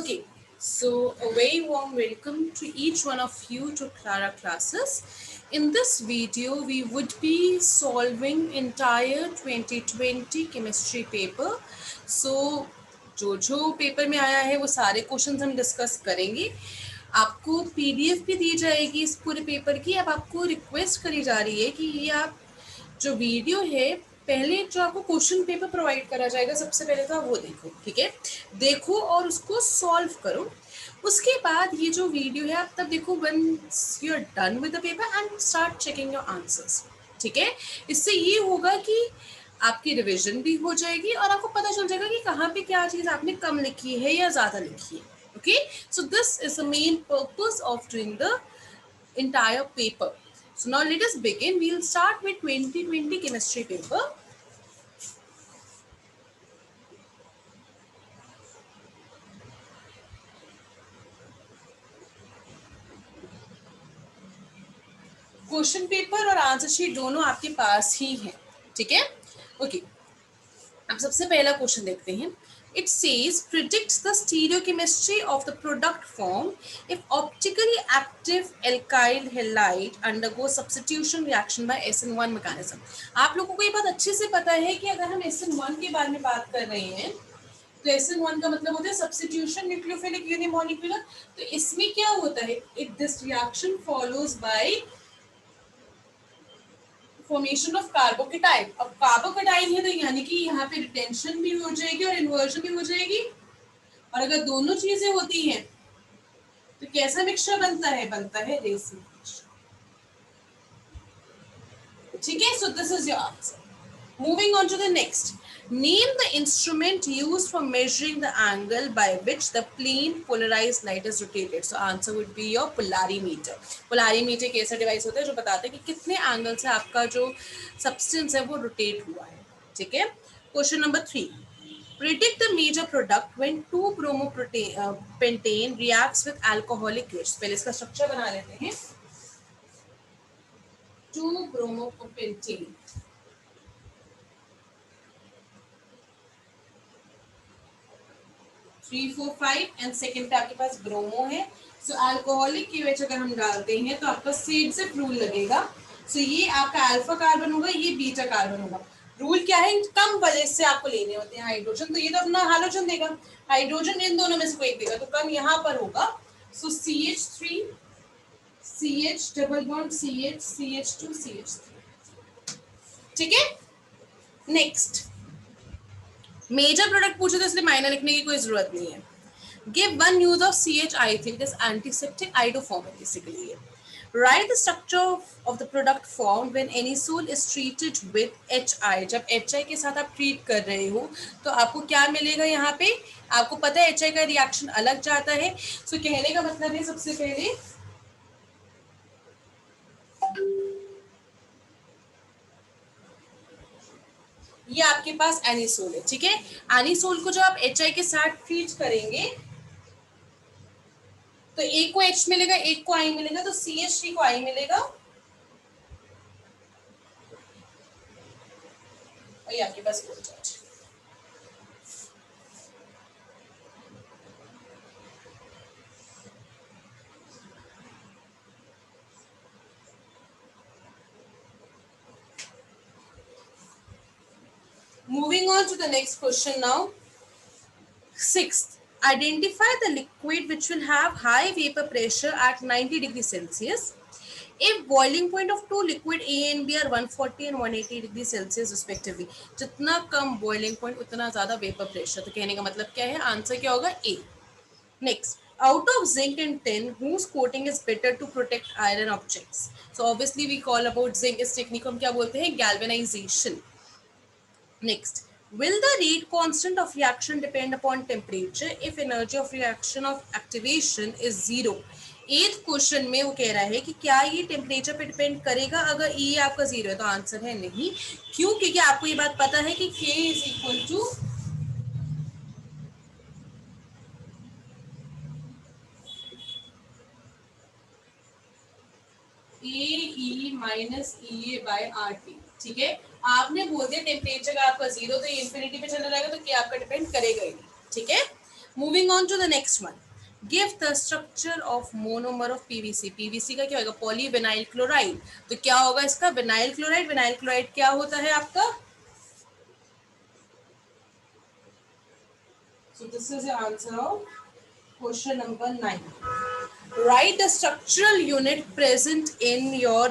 Okay, so a very warm welcome to each one of you to Clara classes. In this video, we would be solving entire 2020 chemistry paper. So जो paper में आया है वो सारे questions हम discuss करेंगे. आपको PDF भी दी जाएगी इस पूरे पेपर की. अब आपको रिक्वेस्ट करी जा रही है कि ये आप जो वीडियो है पहले जो आपको क्वेश्चन पेपर प्रोवाइड करा जाएगा सबसे पहले तो आप वो देखो, ठीक है. देखो और उसको सॉल्व करो. उसके बाद ये जो वीडियो है आप तब देखो once you are done with the paper and start checking your answers, ठीक है. इससे ये होगा कि आपकी रिवीजन भी हो जाएगी और आपको पता चल जाएगा कि कहाँ पे क्या चीज़ आपने कम लिखी है या ज़्यादा लिखी है. Okay, so this is the main purpose of doing the entire paper. So now let us begin. We'll start with 2020 chemistry paper. Question paper और आंसर शीट दोनों आपके पास ही है, ठीक है. ओके, अब सबसे पहला क्वेश्चन देखते हैं. It says predicts the stereochemistry of the product form if optically active alkyl halide undergoes substitution reaction by SN1 mechanism. आप लोगों को ये बात अच्छे से पता है कि अगर हम SN1 के बारे में बात कर रहे हैं तो SN1 का मतलब होता है सब्स्टिट्यूशन न्यूक्लियोफिलिक यूनिमोलिक्यूलर. तो इसमें क्या होता है, it this reaction follows bye formation of carbocation. अब कार्बोकेटाइन है तो यानी कि यहाँ पे रिटेंशन भी हो जाएगी और इन्वर्जन भी हो जाएगी. और अगर दोनों चीजें होती हैं तो कैसा मिक्सचर बनता है रेसिन मिक्सचर, ठीक है. So this is your answer. Moving on to the next. Name the instrument used for measuring the angle by which the plane polarized light is rotated. So answer would be your polarimeter. Polarimeter एक ऐसा device होता है जो बताता है कि कितने angle से आपका जो सब्सटेंस है वो रोटेट हुआ है, ठीक है. Question number 3. Predict the major product when 2-bromopentane reacts with alcoholic waste. पहले इसका स्ट्रक्चर बना लेते हैं. 2-bromopentane 3, 4, 5 एंड सेकेंड पे आपके पास ब्रोमो है. सो अल्कोहलिक की वजह अगर हम डालते हैं तो आपका सेड रूल लगेगा. सो ये आपका अल्फा कार्बन होगा, ये बीटा कार्बन होगा. रूल क्या है, कम वजह से आपको लेने होते हैं हाइड्रोजन. तो ये तो अपना हाइड्रोजन देगा, हाइड्रोजन इन दोनों में से कोई देगा तो कम यहाँ पर होगा. सो CH3 CH double bond CH CH2 CH3, ठीक है. नेक्स्ट मेजर प्रोडक्ट पूछे तो इसलिए माइनर लिखने की कोई जरूरत नहीं है. Give one use of CH. It is antiseptic iodoform है basically. Right the structure of the product form when anisole is treated with HI. जब HI के साथ आप ट्रीट कर रहे हो तो आपको क्या मिलेगा. यहाँ पे आपको पता है HI का रिएक्शन अलग जाता है. सो कहने का मतलब है सबसे पहले ये आपके पास एनिसोल है, ठीक है. एनिसोल को जब आप HI के साथ ट्रीट करेंगे तो एक को H मिलेगा, एक को I मिलेगा. तो CH3 को I मिलेगा और ये आपके पास हो जाएगा. Moving on to the next question now. 6th. Identify the liquid which will have high vapor pressure at 90 degrees Celsius if boiling point of two liquid A and B are 140 and 180 degrees Celsius respectively. जितना कम boiling point उतना ज़्यादा vapor pressure. तो कहने का मतलब क्या है, answer क्या होगा, A. Next. Out of zinc and tin, whose coating is better to protect iron objects? So obviously we call about zinc. इस टेक्निक को हम क्या बोलते हैं, galvanization. Next, will the rate constant of reaction depend upon temperature if energy of reaction of activation is 0? 8th question में वो कह रहा है कि क्या ये टेम्परेचर पे डिपेंड करेगा. अगर E आपका 0 है तो आंसर है नहीं. क्यों, क्योंकि आपको ये बात पता है कि K is equal to AE minus EA by RT, ठीक है. आपने बोल दिया टेम्परेचर का आपका 0 तो ये इन्फिनिटी पे चला जाएगा तो क्या आपका डिपेंड करेगा ही नहीं, ठीक है. Moving on to the next one, give the structure of monomer of PVC. PVC का क्या होगा, पॉलीविनाइल क्लोराइड। तो क्या होगा इसका, विनाइल क्लोराइड। विनाइल क्लोराइड क्या होता है आपका, so this is the answer of question number 9. Write the structural unit present in your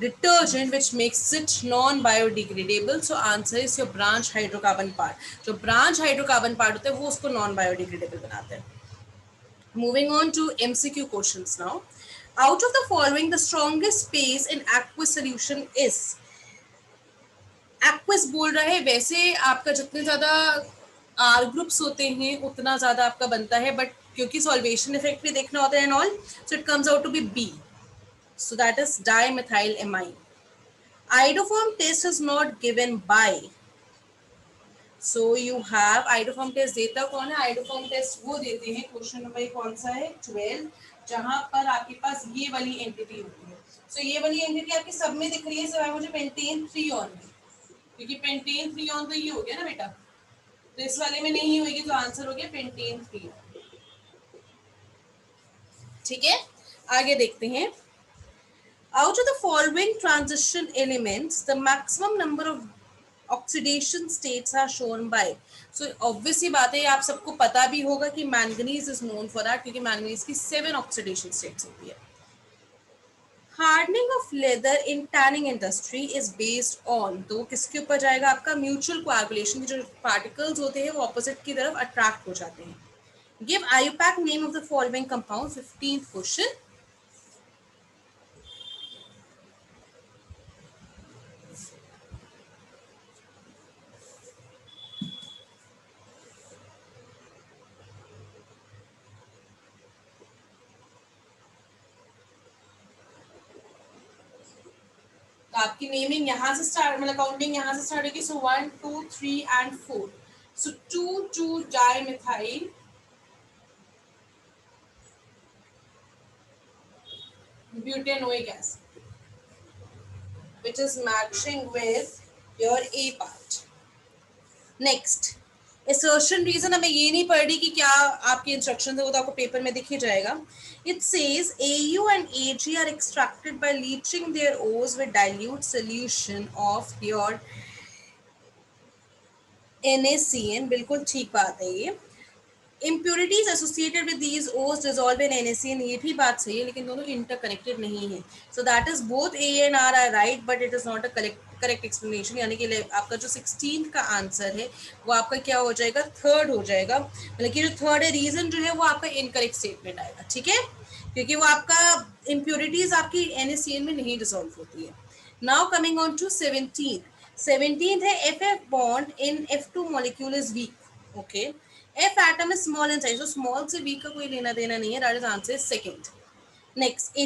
detergent which makes it non-biodegradable. So answer is your branch hydrocarbon part. जो branch hydrocarbon part होता है वो उसको non-biodegradable बनाते हैं. Moving on to MCQ questions now. Out of the following, the strongest base in aqueous solution is. Aqueous बोल रहा है, वैसे आपका जितने ज्यादा आर ग्रुप्स होते हैं उतना ज्यादा आपका बनता है, बट क्योंकि सॉल्वेशन इफेक्ट भी देखना होता है and all, so it comes out to be B, so that is dimethyl amine. Iodoform test is not given by, so you have iodoform test देता कौन है, आइडोफॉर्म टेस्ट वो देते हैं, क्वेश्चन नंबर कौन सा है 12, जहां पर आपके पास ये वाली एंटिटी होती है. सो ये वाली एंटिटी आपकी सब में दिख रही है, सिवाय मुझे पेंटेन 3 ऑन में, क्योंकि पेंटेन 3 ऑन तो ये हो गया ना बेटा, तो इस वाले में नहीं होगी, तो आंसर हो गया पेंटेन 3. ठीक है, आगे देखते हैं. Out of the following transition elements the maximum number of oxidation states are shown by. So obvious ही बात है, आप सबको पता भी होगा कि manganese is known for that, क्योंकि मैंगनीज की 7 ऑक्सीडेशन स्टेट्स होती है. Hardening of leather in tanning industry is based on, तो किसके ऊपर जाएगा आपका, म्यूचुअल कोएगुलेशन की जो पार्टिकल्स होते हैं वो ऑपोजिट की तरफ अट्रैक्ट हो जाते हैं. Give IUPAC name of the following compound. 15th question. तो आपकी नेमिंग यहाँ से स्टार्ट, मतलब काउंटिंग यहाँ से स्टार्ट होगी. सो 1 2 3 and 4. So 2 dimethyl butanoic acid, which is matching with your A part. Next, assertion reason हमें ये नहीं पढ़ रही कि क्या आपके इंस्ट्रक्शन है, वो तो आपको पेपर में दिख ही जाएगा. It says AU and AG are extracted by leaching their O's with dilute solution of your NaCN. बिल्कुल ठीक बात है ये. Impurities associated with these O's dissolve in NaCN. ये भी बात सही है, लेकिन दोनों इंटरकनेक्टेड नहीं है. So that is both A and R are right, but it is not a correct explanation. यानी कि आपका जो 16th का आंसर है वो आपका क्या हो जाएगा, थर्ड हो जाएगा. मतलब कि जो थर्ड है रीजन जो है वो आपका इनकरेक्ट स्टेटमेंट आएगा. ठीक है, क्योंकि वो आपका इम्प्योरिटीज आपकी NaCN में नहीं डिसॉल्व होती है. Now coming on to 17th है F bond in F2 molecule is weak. Okay, F atom is small in size, so small से weak का कोई लेना देना नहीं है. That is answer is second. Next,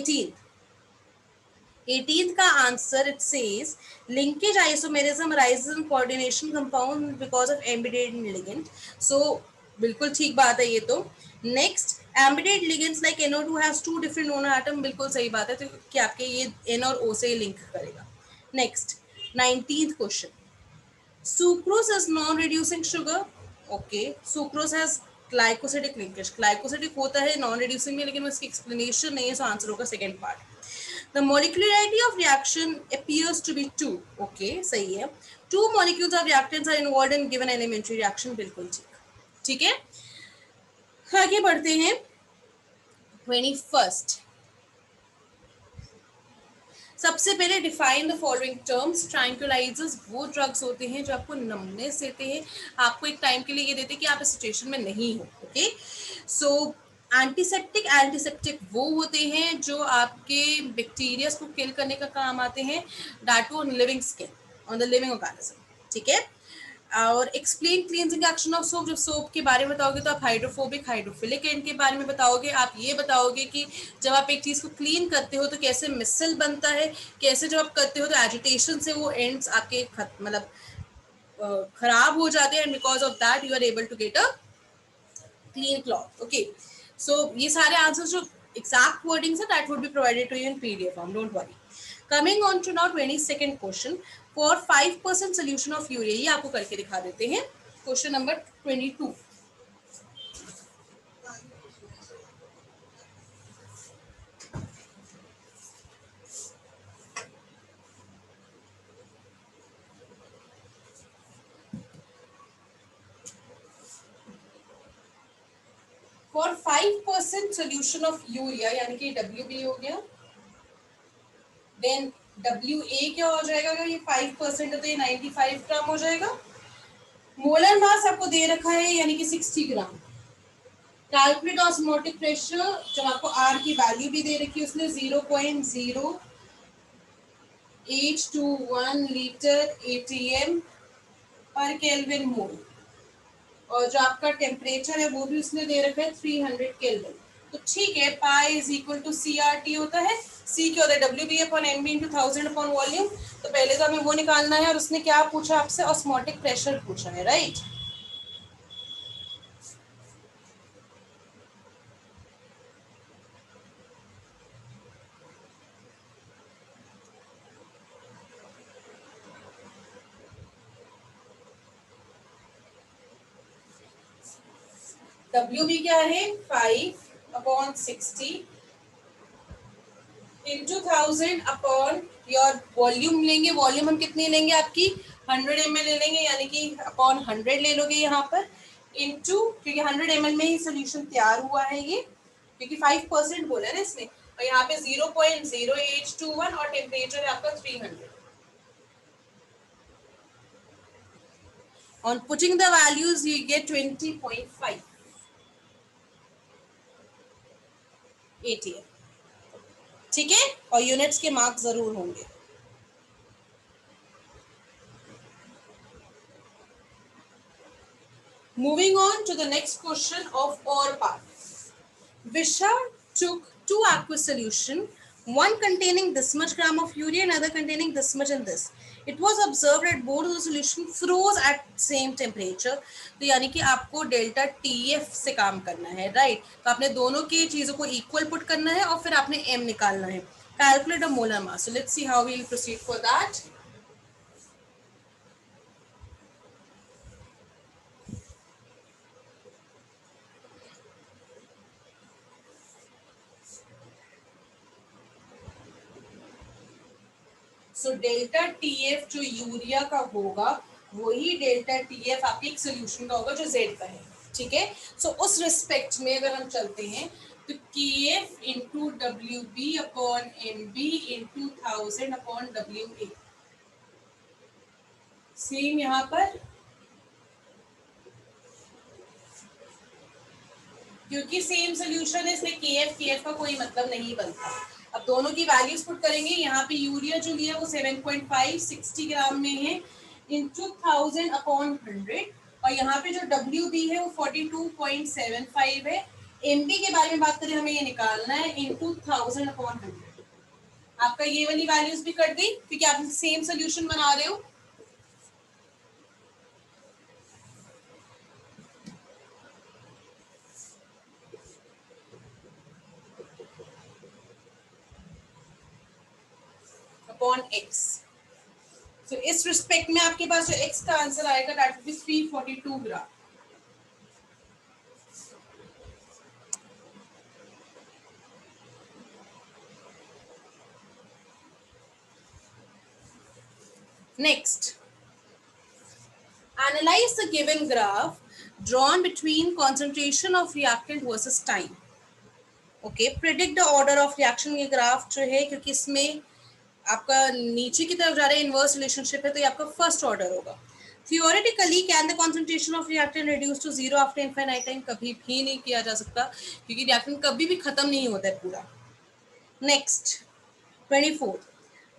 18th का answer, it says linkage isomerism arises in coordination compound because of embedded ligand. So बिल्कुल ठीक बात है ये तो. Next, embedded ligands like NO2 has 2 different non atom. बिल्कुल सही बात है, तो क्या आपके ये N और O से लिंक करेगा. Next, 19th question. Sucrose is non-reducing sugar. Okay, sucrose has glycosidic linkage. Glycosidic होता है non-reducing में, लेकिन उसकी explanation नहीं है, so answer होगा second part. The molecularity of reaction appears to be 2. Okay, सही है. 2 molecules of reactants are involved in given elementary reaction. बिल्कुल ठीक. ठीक है, आगे बढ़ते हैं. 21st. सबसे पहले define the following terms. Tranquillisers वो ड्रग्स होते हैं जो आपको नमनेस देते हैं, आपको एक टाइम के लिए ये देते हैं कि आप इस सिचुएशन में नहीं हो. ओके, सो एंटीसेप्टिक वो होते हैं जो आपके बैक्टीरिया को किल करने का काम आते हैं. That on living skin, on the living organism. ठीक है, और explain cleansing action of soap. जब सोप के बारे में बताओगे तो आप हाइड्रोफोबिक हाइड्रोफिलिक एंड के बारे में बताओगे. आप ये बताओगे कि जब आप एक चीज़ को क्लीन करते हो तो कैसे मिसल बनता है, कैसे जब आप करते हो तो एजिटेशन से वो एंड्स आपके मतलब खराब हो जाते हैं, and because of that you are able to get a clean cloth. Okay, so ये सारे आंसर्स जो एग्जैक्ट वर्डिंग्स है that would be provided to you in PDF form, don't worry. Coming on to now 22nd question. For 5% solution of urea, ये आपको करके दिखा देते हैं. Question number 22. For 5% solution of urea, यानी कि WB हो गया, देन WA क्या हो जाएगा, अगर ये 5% है तो ये 95 ग्राम हो जाएगा। मोलर मास आपको दे रखा है यानी कि 60 ग्राम। कैलकुलेट ऑस्मोटिक प्रेशर, जब आपको R की वैल्यू भी दे रखी है उसने 0.0821 लीटर ATM पर केल्विन मोल, और जो आपका टेम्परेचर है वो भी उसने दे रखा है 300 केल्विन। तो ठीक है, pi is equal to CRT होता है, सी क्या होता है WB upon MB into 1000 upon volume. तो पहले तो हमें वो निकालना है, और उसने क्या पूछा आपसे, ऑस्मोटिक प्रेशर पूछा है, राइट। WB क्या है 5/60 इंटू 1000 अपॉन योर वॉल्यूम लेंगे, वॉल्यूम हम कितनी लेंगे आपकी 100 ml ले लेंगे, यानी कि अपॉन 100 ले लोगे यहाँ पर, इंटू, क्योंकि 100 ml में ही सोल्यूशन तैयार हुआ है ये, क्योंकि 5% बोला है ना इसने, और यहाँ पे 0.0821 और टेम्परेचर है आपका 300। On putting the values you get 20.5 ATM, ठीक है, और यूनिट्स के मार्क्स जरूर होंगे। Moving on to the next question of ore part. Visha took two aqueous solution, one containing this much gram of urea and other containing this much and this. It was observed that both of the solution froze at same temperature. तो यानी कि आपको delta TF से काम करना है, right. तो आपने दोनों की चीजों को इक्वल पुट करना है और फिर आपने M निकालना है। Calculate a molar mass. So let's see how we will proceed for that. So delta TF जो यूरिया का होगा वही डेल्टा TF आपके एक सोल्यूशन का होगा जो Z का है, ठीक है। सो उस रिस्पेक्ट में अगर हम चलते हैं तो KF into WB upon MB into 1000 upon WA, same यहाँ पर, क्योंकि सेम सोल्यूशन है इसलिए KF का कोई मतलब नहीं बनता। अब दोनों की वैल्यूज पुट करेंगे, यहाँ पे यूरिया जो लिया वो 7.5 60 ग्राम में है इंटू 1000 अपॉन 100, और यहाँ पे जो WB है वो 42.75 है। MB के बारे में बात करें, हमें ये निकालना है इंटू 1000 अपॉन 100। आपका ये वाली वैल्यूज भी कर दी क्योंकि आप सेम सोल्यूशन बना रहे हो। अपॉन x, तो इस रिस्पेक्ट में आपके पास जो x का आंसर आएगा that will be 342 gram. Next, analyze the given graph drawn between concentration of reactant versus time. Okay, predict the order of reaction। ये ग्राफ जो है, क्योंकि इसमें आपका नीचे की तरफ जा रहा है, इनवर्स रिलेशनशिप है, तो ये आपका फर्स्ट ऑर्डर होगा। Theoretically, can the concentration of reactant reduce to zero after infinite time? कभी भी नहीं किया जा सकता, क्योंकि reactant कभी भी खत्म नहीं होता है पूरा। Next, 24.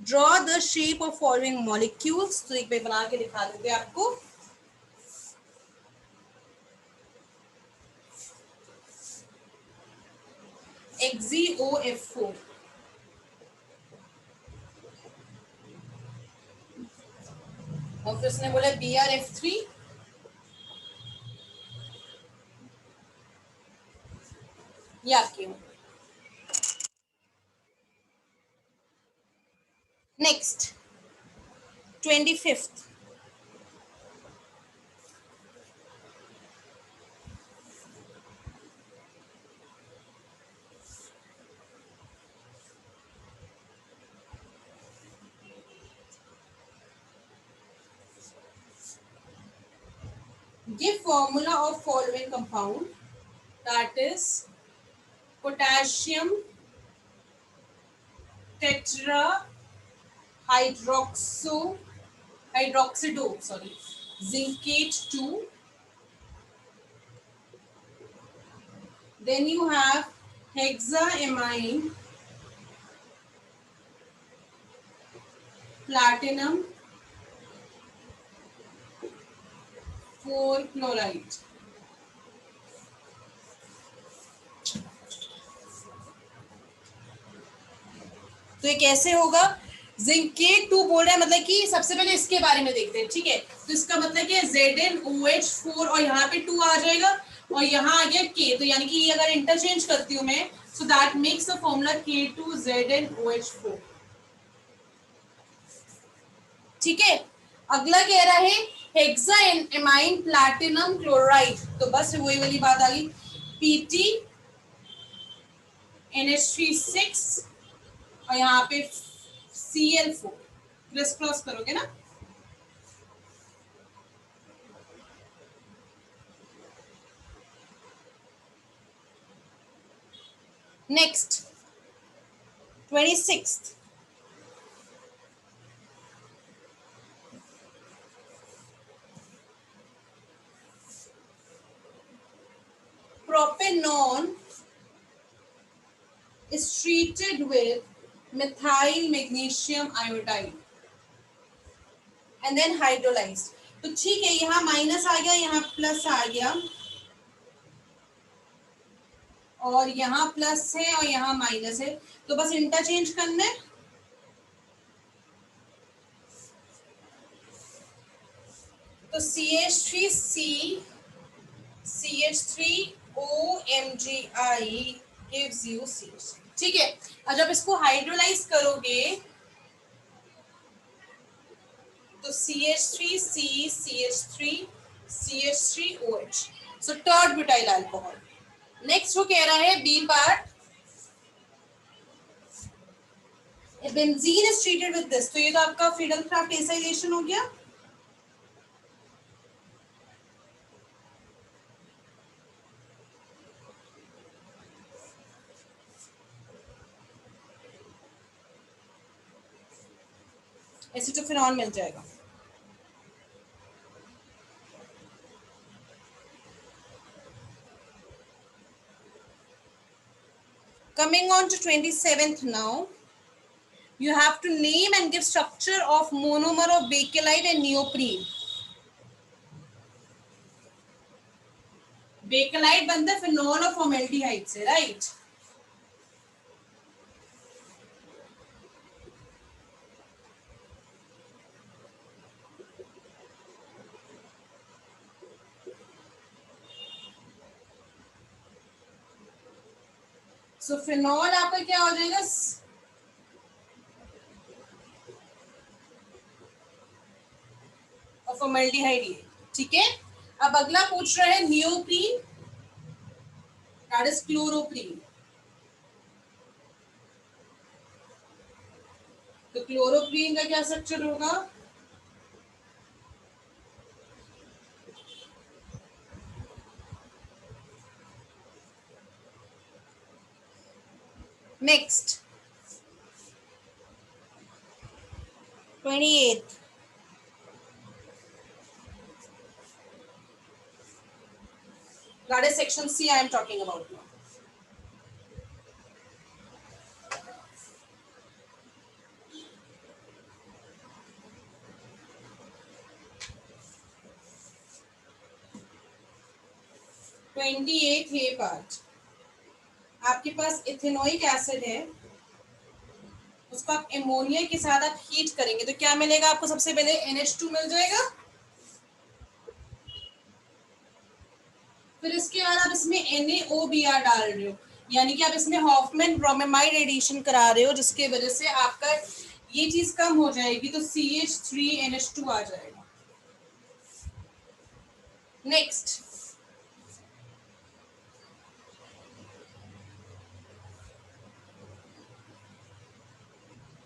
Draw the shape of following molecules। तो एक बार बना के दिखा देते हैं आपको। XeOF4, और फिर उसने बोला BrF3, या क्यों। Next 25th, give formula of following compound that is potassium tetra hydroxido, sorry, zincate 2. Then you have hexaamine platinum 4 chloride. तो ये कैसे होगा? जिंकेट 2 बोल रहा है, मतलब कि सबसे पहले इसके बारे में देखते हैं, ठीक है। तो इसका मतलब कि ZnOH4 और यहाँ पे 2 आ जाएगा और यहाँ आ गया K, तो यानी कि ये अगर इंटरचेंज करती हूँ मैं, so that makes the formula K2ZnOH4, ठीक है। अगला कह रहा है हेक्साएमाइन प्लैटिनम क्लोराइड, तो बस वही वाली बात आ गई, PtNH3 6 और यहाँ पे Cl4, क्रिस क्रॉस करोगे ना। Next 26th, propanol is treated with methyl magnesium iodide and then hydrolyzed. तो ठीक है, यहाँ माइनस आ गया, यहाँ प्लस आ गया और यहाँ प्लस है और यहाँ माइनस है, तो बस इंटरचेंज करना है। तो CH3C CH3OMgI gives you CH, ठीक है। और जब इसको हाइड्रोलाइज करोगे तो CH3C CH3 CH3OH, so third butyl alcohol. Next वो कह रहा है B part, benzene is treated with this, तो ये तो आपका फिडलक्राफ्ट एसाइलेशन हो गया। एसिटोफेनॉल मिल जाएगा। Coming on to 27th now, you have to name and give structure of monomer of bakelite and neoprene. Bakelite बनता है फिनोल और फॉर्मेल्डिहाइड से, राइट। सो फिनोल आपका क्या हो जाएगा, और फॉर्मेल्डिहाइड ये, ठीक है। अब अगला पूछ रहा है नियोप्रीन, दैट इज क्लोरोप्रीन। तो क्लोरोप्रीन का क्या स्ट्रक्चर होगा, next 28th, that is section C I am talking about now. ये पार्ट, आपके पास इथेनोइक एसिड है, उसको आप एमोनिया के साथ आप हीट करेंगे तो क्या मिलेगा आपको, सबसे पहले NH2 मिल जाएगा, फिर इसके बाद आप इसमें NaOBr डाल रहे हो, यानी कि आप इसमें हॉफमैन ब्रोमेमाइड एडिशन करा रहे हो, जिसके वजह से आपका ये चीज कम हो जाएगी, तो CH3NH2 आ जाएगा। नेक्स्ट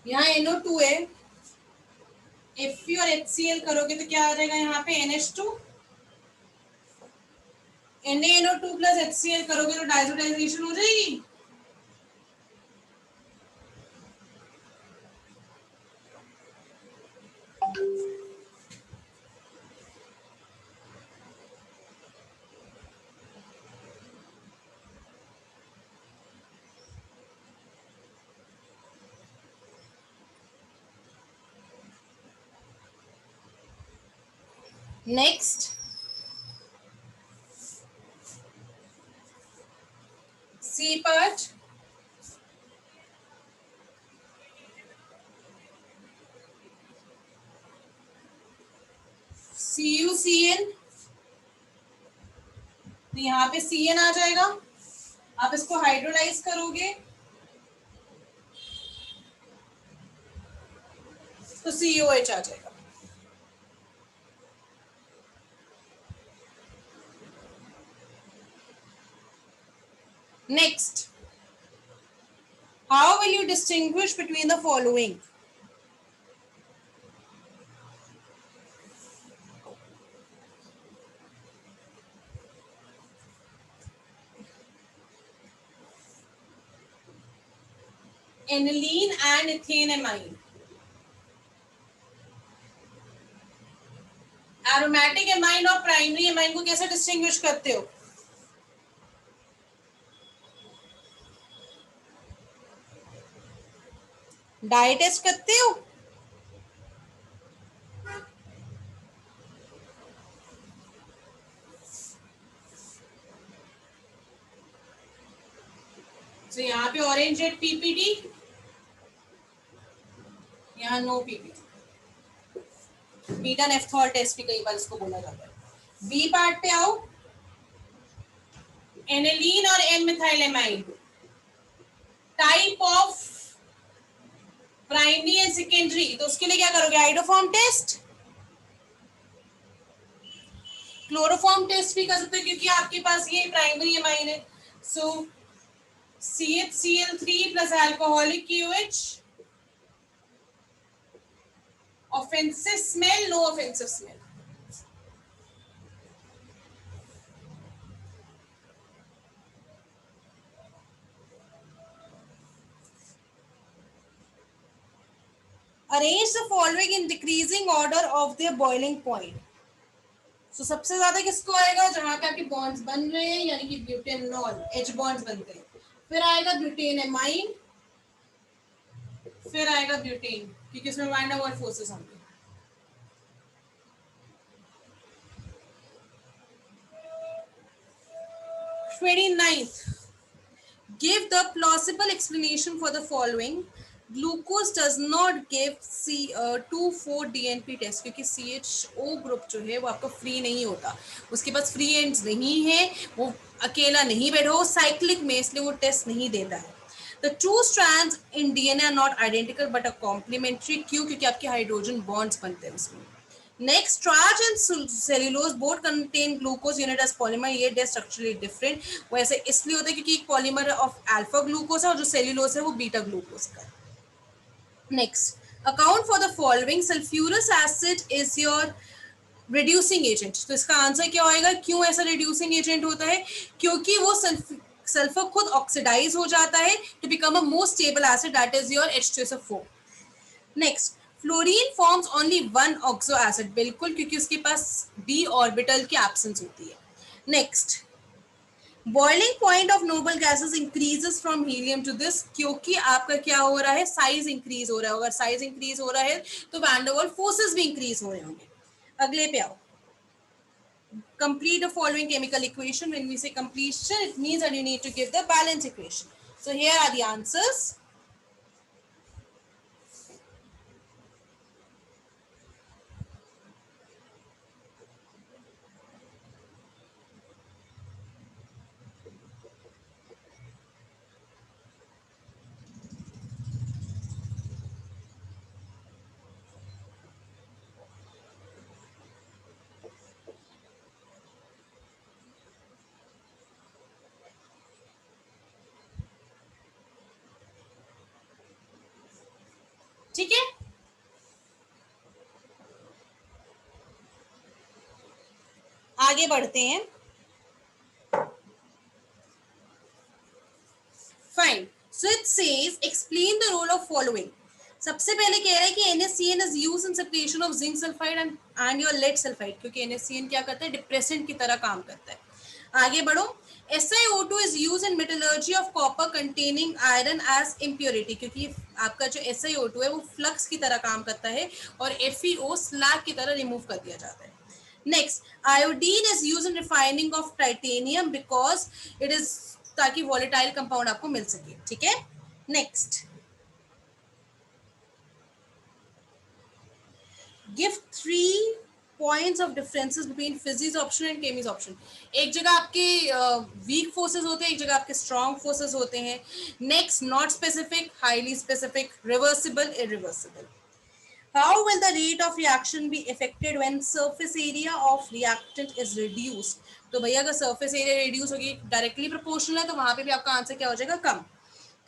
यहाँ NO2 है, Fe और HCl करोगे तो क्या आ जाएगा यहाँ पे NH2, NaNO2 प्लस HCl करोगे तो डाइसोटाइजेशन हो जाएगी। नेक्स्ट सी पार्ट, CuCN, तो यहाँ पे CN आ जाएगा। आप इसको हाइड्रोलाइज करोगे तो COH आ जाएगा। Next, how will you distinguish between the following? Aniline and ethanamine. Aromatic amine और प्राइमरी एमाइन को कैसे डिस्टिंग्विश करते हो? डाई टेस्ट करते हो? तो यहाँ पे ऑरेंज रेड PPT, यहाँ no PPT। Beta naphthol test भी कई बार इसको बोला जाता है। बी पार्ट पे आओ, एनिलीन और N methylamine, type of primary and secondary, तो उसके लिए क्या करोगे? आइडोफॉर्म टेस्ट, क्लोरोफॉर्म टेस्ट भी कर सकते हो क्योंकि आपके पास ये प्राइमरी एमाइन है। So CHCl3 plus alcoholic KOH, offensive smell, no offensive smell. Arrange the following in decreasing order of the boiling point. तो सबसे ज्यादा किसको आएगा? जहां पे आपके बॉन्ड्स बन रहे हैं, यानी कि ब्यूटेनॉल, H बॉन्ड्स बनते हैं। फिर आएगा ब्यूटेनमाइन, फिर आएगा ब्यूटेन, क्योंकि इसमें वाइंड ओवर फोर्सेस होंगे। Give the plausible explanation for the following. Glucose does not give 2,4-DNP test, क्योंकि CHO ग्रुप जो है वो आपका फ्री नहीं होता, उसके पास फ्री एंड्स नहीं है, वो अकेला नहीं बैठा, वो साइक्लिक में, इसलिए वो टेस्ट नहीं देता है। The two strands in DNA are not identical but are complementary। क्यों? क्योंकि आपके हाइड्रोजन बॉन्ड्स बनते हैं उसमें। Next, starch and cellulose both contain glucose unit as polymer, ये डे स्ट्रक्चरली डिफरेंट। वो ऐसे इसलिए होता है क्योंकि एक पॉलीमर ऑफ अल्फा ग्लूकोज है और जो सेल्यूलोज है वो बीटा ग्लूकोज का है। Next, account for the following. Sulphurous acid is your reducing agent, तो इसका आंसर क्या होएगा? क्यों ऐसा रिड्यूसिंग एजेंट होता है? क्योंकि वो सल्फर खुद ऑक्सीडाइज हो जाता है to become a more stable acid, that is your H2SO4। Next, fluorine forms only one oxo acid, बिल्कुल, क्योंकि उसके पास d ऑर्बिटल की एब्सेंस होती है। Next, boiling point of noble gases increases from helium to this, क्योंकि आपका क्या हो रहा है? साइज इंक्रीज हो रहा है। अगर साइज इंक्रीज हो रहा है तो वैन डर वाल्स फोर्सेस भी इंक्रीज हो रहे होंगे। अगले पे आओ, complete the following chemical equation. When we say completion, it means that you need to give the balance equation. So here are the answers. ठीक है, आगे बढ़ते हैं। So it says explain the role of following. सबसे पहले कह रहा है कि NaCN is used in separation of zinc sulfide and your lead sulfide, क्योंकि NaCN क्या करता है, डिप्रेसेंट की तरह काम करता है. आगे बढ़ो. SiO2 is used in metallurgy of copper containing iron as impurity, क्योंकि आपका जो SiO2 है वो फ्लक्स की तरह काम करता है और FeO स्लैग की तरह रिमूव कर दिया जाता है. Next, iodine is use in refining of titanium because it is, ताकि वॉलेटाइल कंपाउंड आपको मिल सके. ठीक है. Next, give 3 points of differences between physics option and Cummins option. एक जगह आपके वीक फोर्सेस होते हैं, एक जगह आपके स्ट्रॉन्ग फोर्सेस होते हैं. Next, not specific, highly specific, reversible, irreversible. How will the rate of reaction be affected when surface area of reactant is reduced? तो भैया अगर surface area reduce होगी, डायरेक्टली प्रोपोर्शनल है, तो वहां पे भी आपका आंसर क्या हो जाएगा, कम.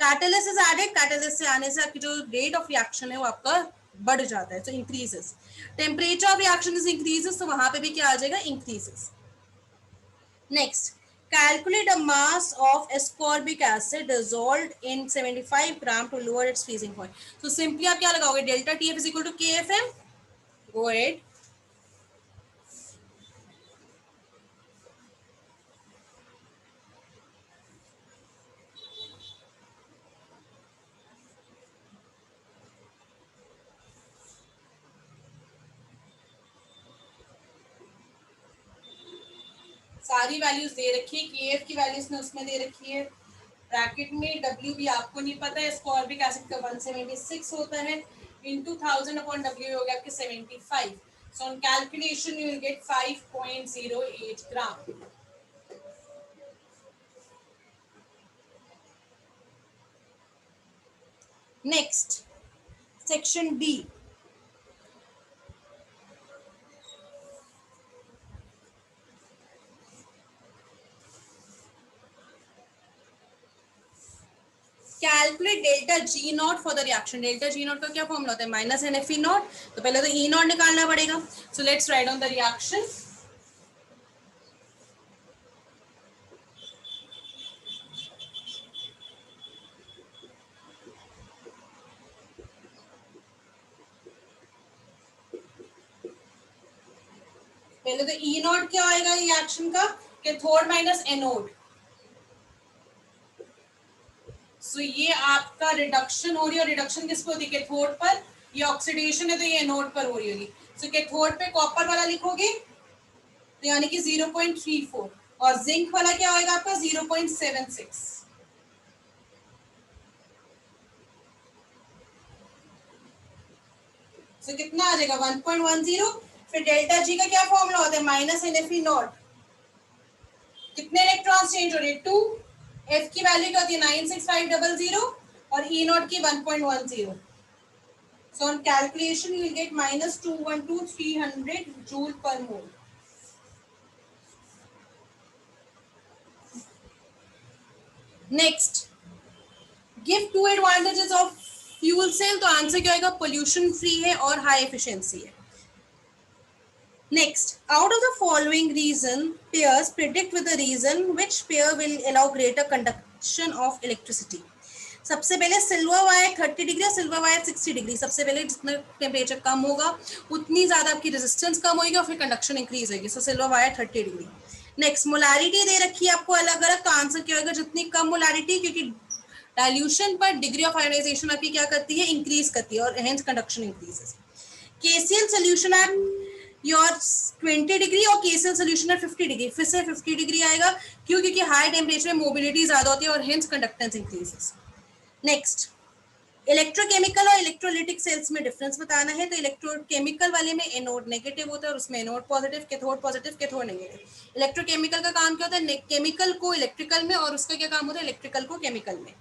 कैटलिस्ट इज एडेड, कैटलिस्ट से आने से आपकी जो रेट ऑफ रिएक्शन है वो आपका बढ़ जाता है, तो increases. Temperature of reaction is increases, तो वहां पे भी क्या आ जाएगा, increases. Next, calculate a mass of ascorbic acid dissolved in 75 gram to lower its freezing point. So simply आप क्या लगाओगे, delta TF is equal to KFM. Go ahead. सारी वैल्यूज दे रखी है, KF की वैल्यूज ने उसमें दे रखी है, ब्रैकेट में W भी आपको नहीं पता है, एस्कॉर्बिक एसिड का 176 होता है, into 1000 upon W हो गया आपके 75. So on calculation you will get 5.08 gram. Next, section B. Calculate delta G naught for the reaction. Delta G naught का क्या फॉर्मूला होता है, minus n F E naught. तो पहले तो ई नॉट निकालना पड़ेगा. So let's write on the reaction. पहले तो ई नॉट क्या आएगा रिएक्शन का, कैथोड माइनस एनोड. सो ये आपका रिडक्शन हो रही है, और रिडक्शन किस पे होती है, कैथोड पर. ये ऑक्सीडेशन है तो ये एनोड पर हो रही होगी. सो कैथोड पे कॉपर वाला लिखोगे तो यानी कि 0.34, और जिंक वाला क्या होगा आपका 0.76. सो कितना आ जाएगा 1.10. फिर डेल्टा जी का क्या फॉर्मूला होता है, minus n F E naught. कितने इलेक्ट्रॉन्स चेंज हो रहे हैं, 2. एफ की वैल्यू क्या होती है 96500 और ई नॉट की 1.10. So on calculation you will get minus 212,300 joule per mole. Next, give 2 advantages of fuel cell. तो आंसर क्या होगा, पोल्यूशन फ्री है और हाई एफिशिएंसी है. Next, out of the following reason pairs, predict with the reason which pair will allow greater conduction of electricity. सबसे पहले silver wire 30 degree और silver wire 60 degree. सबसे पहले जितना टेम्परेचर कम होगा उतनी ज्यादा आपकी रेजिस्टेंस कम होगी और फिर कंडक्शन इंक्रीज होगी. So silver wire 30 degree. Next, molarity दे रखी है आपको अलग अलग. तो आंसर क्या होगा, जितनी कम मोलारिटी, क्योंकि डाइल्यूशन पर डिग्री ऑफ आयोनाइजेशन आपकी क्या करती है, इंक्रीज करती है, और hence conduction increases. KCl solution at your 20 degree और KCl सोल्यूशन एट 50 डिग्री. फिर से 50 डिग्री आएगा, क्यों, क्योंकि हाई टेम्परेचर में मोबिलिटी ज्यादा होती है और hence conductance increases. Next, electrochemical और इलेक्ट्रोलिटिक सेल्स में डिफरेंस बताना है. तो इलेक्ट्रोकेमिकल वाले में एनोड नेगेटिव होता है और उसमें anode positive, cathode negative. Electrochemical का काम क्या होता है, केमिकल को इलेक्ट्रिकल में, और उसका क्या काम होता है, इलेक्ट्रिकल को केमिकल में.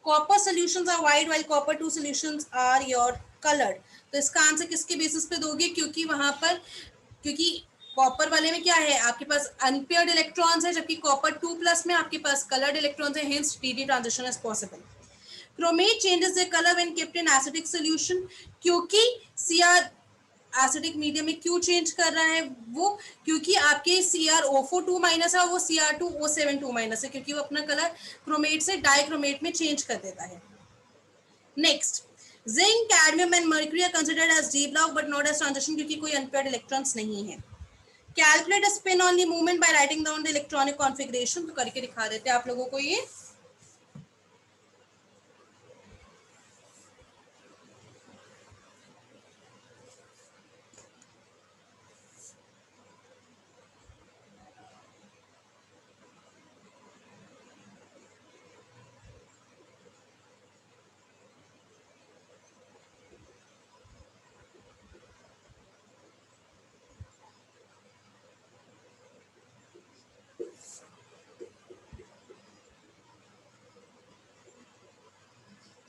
Copper solutions are white while copper 2 solutions are your coloured. तो इसका आंसर किसके बेसिस पे दोगे, क्योंकि वहां पर, क्योंकि कॉपर वाले में क्या है, आपके पास अनपेयर्ड इलेक्ट्रॉन्स है, जबकि कॉपर 2 प्लस में आपके पास कलर्ड इलेक्ट्रॉन्स है, hence D transition is possible. Chromate changes the colour when kept in acidic solution, क्योंकि Cr एसिडिक मीडियम में क्यों चेंज कर रहा है वो, क्योंकि आपके CrO4 2 माइनस है, वो Cr2O7 2 माइनस है, क्योंकि वो अपना कलर क्रोमेट से डाइक्रोमेट में चेंज कर देता है। Next, zinc, cadmium and mercury are considered as D block but not as transition, क्योंकि कोई अनपेयर्ड इलेक्ट्रॉन्स नहीं है। Calculate spin on the movement by writing down the electronic configuration, तो करके दिखा देते हैं आप लोगों को ये।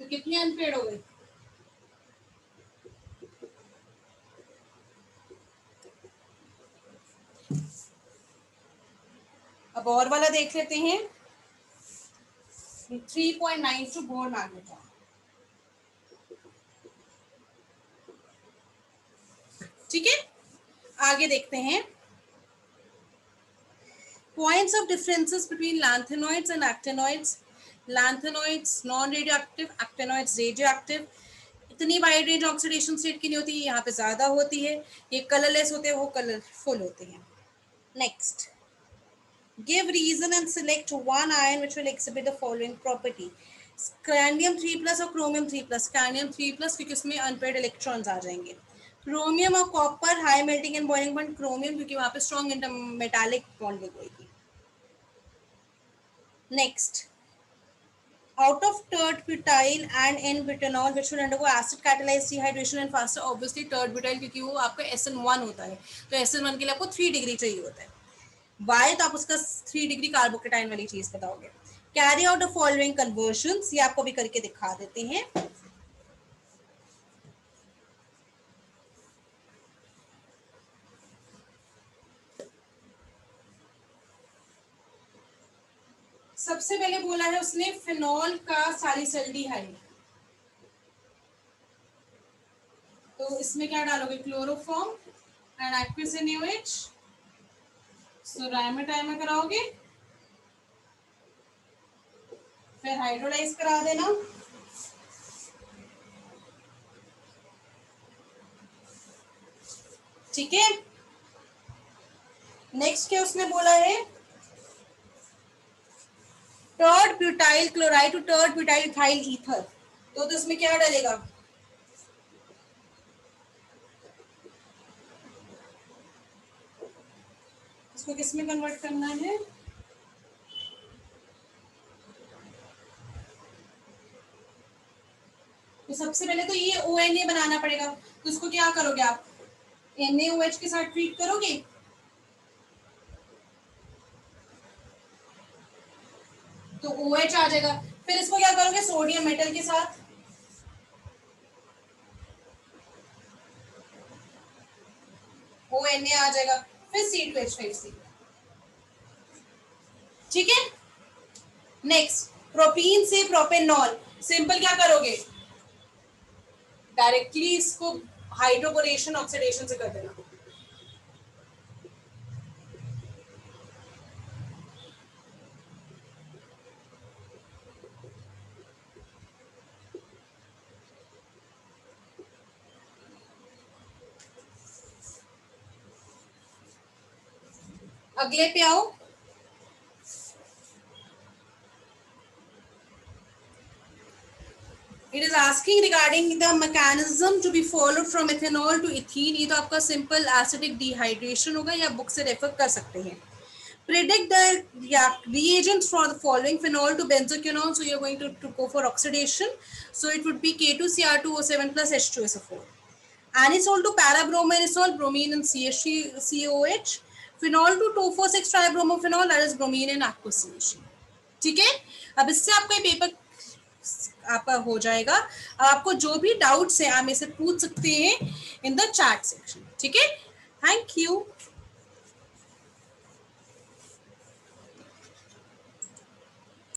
तो कितने अनपेयर्ड हो गए? अब और वाला देख लेते हैं, 3.92 बोर्ड मैग्नेट्रॉन। ठीक है, आगे देखते हैं। Points of differences between lanthanoids and actinoids. Lanthanoids non-radioactive, actinoids radioactive. इतनी वाइड रेंज ऑक्सीडेशन स्टेट की नहीं होती, यहाँ पे ज्यादा होती है। ये कलरलेस होते हैं, वो कलरफुल होते हैं। Next, give reason and select one ion which will exhibit the following property. Scandium 3+ और क्रोमियम 3+। स्कैंडियम 3+, क्योंकि उसमें अनपेयर्ड इलेक्ट्रॉन्स आ जाएंगे। क्रोमियम और copper, high melting and boiling point chromium, क्योंकि वहां पे स्ट्रॉन्ग इंटरमेटालिक बॉन्डिंग होगी। Next, out of tert-butyl and N-butanol which will undergo acid catalyzed dehydration and faster, obviously tert-butyl, क्योंकि वो आपका SN1 होता है, तो SN1 के लिए आपको 3 डिग्री चाहिए होता है। वाई, तो आप उसका 3 डिग्री कार्बोकेटाइन वाली चीज बताओगे। Carry out the following convergence, ये आपको भी करके दिखा देते हैं। सबसे पहले बोला है उसने फिनॉल का सैलिसल्डिहाइड, तो इसमें क्या डालोगे, क्लोरोफॉर्म एंड एक्विस NaOH, सो राइमोटाइम कराओगे, फिर हाइड्रोलाइज करा देना। ठीक है, नेक्स्ट क्या उसने बोला है, tert butyl chloride to tert butyl ethyl ether, तो इसमें क्या डालेगा, इसको किस में कन्वर्ट करना है, तो सबसे पहले तो ये ONA बनाना पड़ेगा, तो इसको क्या करोगे आप, NaOH के साथ ट्रीट करोगे, तो OH आ जाएगा। फिर इसको क्या करोगे, सोडियम मेटल के साथ, ONA आ जाएगा, फिर C2H5C। ठीक है, नेक्स्ट, प्रोपीन से प्रोपेनॉल, सिंपल क्या करोगे, डायरेक्टली इसको हाइड्रोबोरेशन ऑक्सीडेशन से कर देना। अगले पे आओ, it is asking regarding the mechanism to be followed from ethanol to ethene. ये तो आपका सिंपल एसिडिक डिहाइड्रेशन होगा, या बुक से रेफर कर सकते हैं। Predict the reagents for the following: phenol to benzoquinone, so you're going to go for oxidation, so it would be K2Cr2O7 plus H2SO4. Anisole to parabromoanisole, bromine and CH3COH. Phenol to 2,4,6 tribromophenol, that is bromine and aqueous solution. ठीक है, अब इससे आपका paper आपका हो जाएगा। आपको जो भी डाउट्स है आप इसे पूछ सकते हैं इन द चैट सेक्शन। ठीक है, थैंक यू।